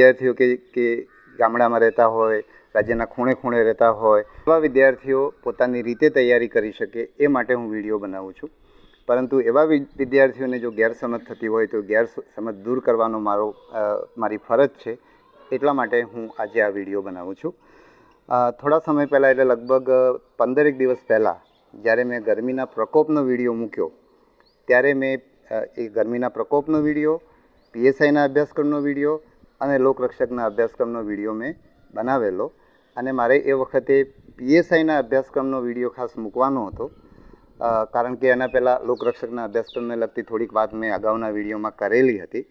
વિદ્યાર્થીઓ કે ગામડામાં રહેતા હોય, રાજ્યના ખૂણે ખૂણે રહેતા હોય, એવા વિદ્યાર્થીઓ પોતાની રીતે તૈયારી કરી શકે એ માટે હું વિડીયો બનાવું છું. પરંતુ એવા વિદ્યાર્થીઓને જો ગેરસમજ થતી હોય તો ગેરસમજ દૂર કરવાનો મારી ફરજ છે. એટલા માટે હું આજે આ વિડીયો બનાવું છું. થોડા સમય પહેલાં એટલે લગભગ 15 દિવસ પહેલાં જ્યારે મેં ગરમીના પ્રકોપનો વિડીયો મૂક્યો ત્યારે મેં એ ગરમીના પ્રકોપનો વિડીયો, PSIના અભ્યાસક્રમનો વિડીયો અને લોકરક્ષકના અભ્યાસક્રમનો વિડીયો મેં બનાવેલો. અને મારે એ વખતે PSIના અભ્યાસક્રમનો વિડીયો ખાસ મૂકવાનો હતો, કારણ કે એના પહેલાં લોકરક્ષકના અભ્યાસક્રમને લગતી થોડીક વાત મેં અગાઉના વિડીયોમાં કરેલી હતી.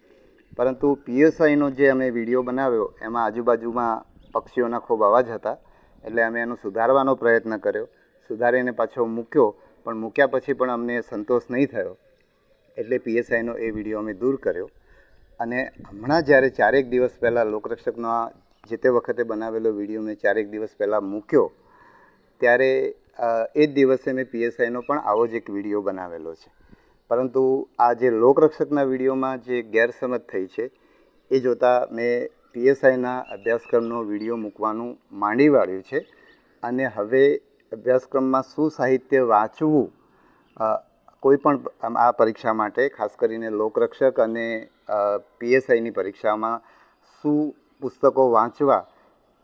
પરંતુ PSIનો જે અમે વિડીયો બનાવ્યો એમાં આજુબાજુમાં પક્ષીઓના ખૂબ અવાજ હતા, એટલે અમે એનો સુધારવાનો પ્રયત્ન કર્યો. સુધારીને પાછો મૂક્યો, પણ મૂક્યા પછી પણ અમને સંતોષ નહીં થયો, એટલે PSIનો એ વિડીયો અમે દૂર કર્યો. અને હમણાં જ્યારે 4 દિવસ પહેલાં લોકરક્ષકનો જે તે વખતે બનાવેલો વિડીયો મેં 4 દિવસ પહેલાં મૂક્યો ત્યારે એ જ દિવસે મેં PSIનો પણ આવો જ એક વિડીયો બનાવેલો છે. પરંતુ આ જે લોકરક્ષકના વિડીયોમાં જે ગેરસમજ થઈ છે એ જોતાં મેં PSIના અભ્યાસક્રમનો વિડીયો મૂકવાનું માંડી વાળ્યું છે. અને હવે અભ્યાસક્રમમાં શું સાહિત્ય વાંચવું કોઈ પણ આ પરીક્ષા માટે, ખાસ કરીને લોકરક્ષક અને PSIની પરીક્ષામાં શું પુસ્તકો વાંચવા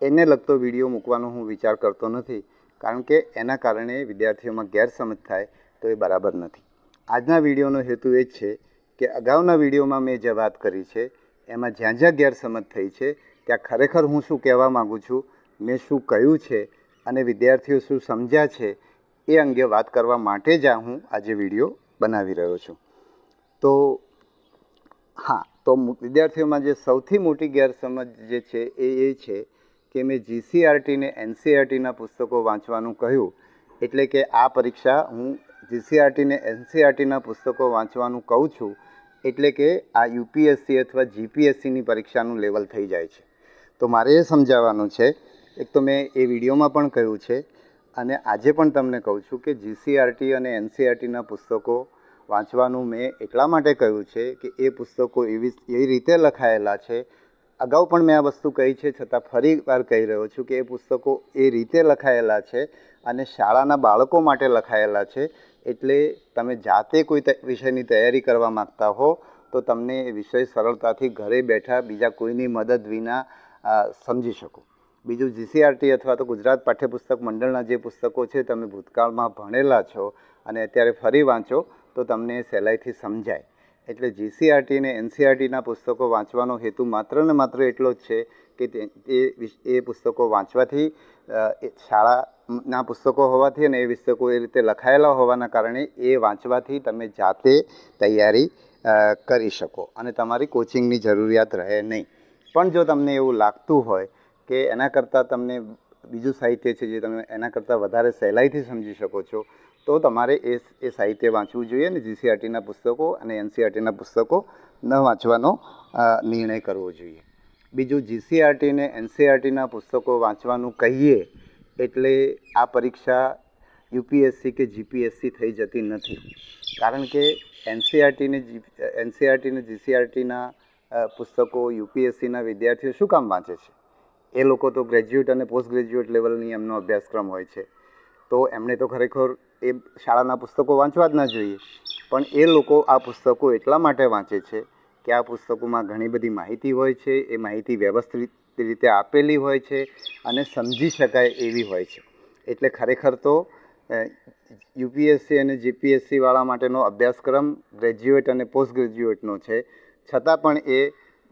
એને લગતો વિડીયો મૂકવાનો હું વિચાર કરતો નથી, કારણ કે એના કારણે વિદ્યાર્થીઓમાં ગેરસમજ થાય તો એ બરાબર નથી. આજના વિડીયોનો હેતુ એ જ છે કે અગાઉના વિડીયોમાં મેં જે વાત કરી છે એમાં જ્યાં જ્યાં ગેરસમજ થઈ છે ત્યાં ખરેખર હું શું કહેવા માગું છું, મેં શું કહ્યું છે અને વિદ્યાર્થીઓ શું સમજ્યા છે એ અંગે વાત કરવા માટે જ હું આજે વિડીયો બનાવી રહ્યો છું. તો વિદ્યાર્થીઓમાં જે સૌથી મોટી ગેરસમજ જે છે એ છે કે મેં GCERT ને NCERTના પુસ્તકો વાંચવાનું કહ્યું, એટલે કે આ પરીક્ષા હું GCERT ને NCERTના પુસ્તકો વાંચવાનું કહું છું એટલે કે આ UPSC અથવા GPSCની પરીક્ષાનું લેવલ થઈ જાય છે. તો મારે એ સમજાવવાનું છે, એક તો મેં એ વિડીયોમાં પણ કહ્યું છે અને આજે પણ તમને કહું છું કે GCERT અને NCERTના પુસ્તકો વાંચવાનું મેં એટલા માટે કહ્યું છે કે એ પુસ્તકો એવી રીતે લખાયેલા છે. અગાઉ પણ મેં આ વસ્તુ કહી છે, છતાં ફરી વાર કહી રહ્યો છું કે એ પુસ્તકો એ રીતે લખાયેલા છે અને શાળાના બાળકો માટે લખાયેલા છે. એટલે તમે જાતે કોઈ વિષયની તૈયારી કરવા માગતા હો તો તમને એ વિષય સરળતાથી ઘરે બેઠા બીજા કોઈની મદદ વિના સમજી શકો. બીજું, GCERT અથવા તો ગુજરાત પાઠ્યપુસ્તક મંડળના જે પુસ્તકો છે તમે ભૂતકાળમાં ભણેલા છો અને અત્યારે ફરી વાંચો તો તમને સહેલાઈથી સમજાય. એટલે GCERT અને NCERTના પુસ્તકો વાંચવાનો હેતુ માત્ર ને માત્ર એટલો જ છે કે એ પુસ્તકો વાંચવાથી, શાળાના પુસ્તકો હોવાથી અને એ પુસ્તકો એ રીતે લખાયેલા હોવાના કારણે એ વાંચવાથી તમે જાતે તૈયારી કરી શકો અને તમારી કોચિંગની જરૂરિયાત રહે નહીં. પણ જો તમને એવું લાગતું હોય કે એના કરતાં તમને બીજું સાહિત્ય છે જે તમે એના કરતાં વધારે સહેલાઈથી સમજી શકો છો તો તમારે એ સાહિત્ય વાંચવું જોઈએ અને GCERTના પુસ્તકો અને NCERTના પુસ્તકો ન વાંચવાનો નિર્ણય કરવો જોઈએ. બીજું, GCERT અને NCERTના પુસ્તકો વાંચવાનું કહીએ એટલે આ પરીક્ષા UPSC કે GPSC થઈ જતી નથી. કારણ કે NCERT અને GCERTના પુસ્તકો UPSCના વિદ્યાર્થીઓ શું કામ વાંચે છે? એ લોકો તો ગ્રેજ્યુએટ અને પોસ્ટ ગ્રેજ્યુએટ લેવલની એમનો અભ્યાસક્રમ હોય છે, તો એમણે તો ખરેખર એ શાળાના પુસ્તકો વાંચવા જ ના જોઈએ. પણ એ લોકો આ પુસ્તકો એટલા માટે વાંચે છે કે આ પુસ્તકોમાં ઘણી બધી માહિતી હોય છે, એ માહિતી વ્યવસ્થિત રીતે આપેલી હોય છે અને સમજી શકાય એવી હોય છે. એટલે ખરેખર તો UPSC અને GPSCવાળા માટેનો અભ્યાસક્રમ ગ્રેજ્યુએટ અને પોસ્ટ ગ્રેજ્યુએટનો છે, છતાં પણ એ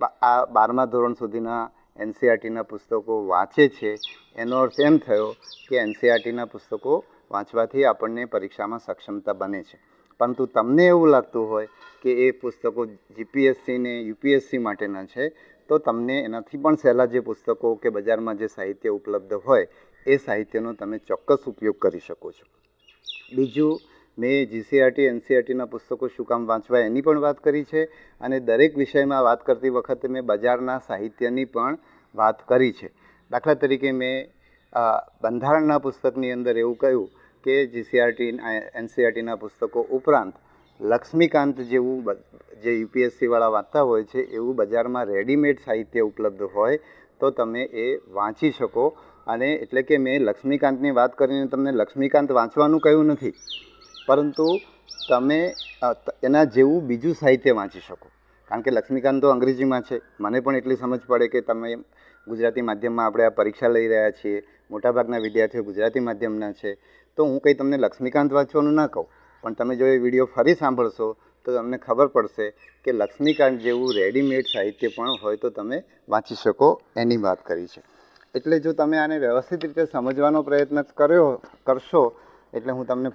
આ 12મા ધોરણ સુધીના NCERTના પુસ્તકો વાંચે છે. એનો અર્થ એમ થયો કે NCERTના પુસ્તકો વાંચવાથી આપણને પરીક્ષામાં સક્ષમતા બને છે. પરંતુ તમને એવું લાગતું હોય કે એ પુસ્તકો GPSC ને UPSC માટેના છે તો તમને એનાથી પણ સહેલા જે પુસ્તકો કે બજારમાં જે સાહિત્ય ઉપલબ્ધ હોય એ સાહિત્યનો તમે ચોક્કસ ઉપયોગ કરી શકો છો. બીજું, મેં GCERT NCERTના પુસ્તકો શું કામ વાંચવા એની પણ વાત કરી છે અને દરેક વિષયમાં વાત કરતી વખતે મેં બજારના સાહિત્યની પણ વાત કરી છે. દાખલા તરીકે મેં બંધારણના પુસ્તકની અંદર એવું કહ્યું કે GCERT NCERTના પુસ્તકો ઉપરાંત લક્ષ્મીકાંત જેવું જે યુપીએસસીવાળા વાંચતા હોય છે એવું બજારમાં રેડીમેડ સાહિત્ય ઉપલબ્ધ હોય તો તમે એ વાંચી શકો. અને એટલે કે મેં લક્ષ્મીકાંતની વાત કરીને તમને લક્ષ્મીકાંત વાંચવાનું કહ્યું નથી, પરંતુ તમે એના જેવું બીજું સાહિત્ય વાંચી શકો. કારણ કે લક્ષ્મીકાંત તો અંગ્રેજીમાં છે, મને પણ એટલી સમજ પડે કે તમે ગુજરાતી માધ્યમમાં આપણે આ પરીક્ષા લઈ રહ્યા છીએ, મોટાભાગના વિદ્યાર્થીઓ ગુજરાતી માધ્યમના છે, તો હું કંઈ તમને લક્ષ્મીકાંત વાંચવાનું ના કહું, પણ તમે જો એ વિડીયો ફરી સાંભળશો તો તમને ખબર પડશે કે લક્ષ્મીકાંત જેવું રેડીમેડ સાહિત્ય પણ હોય તો તમે વાંચી શકો, એની વાત કરી છે. એટલે જો તમે આને વ્યવસ્થિત રીતે સમજવાનો પ્રયત્ન કરશો એટલે હું તમને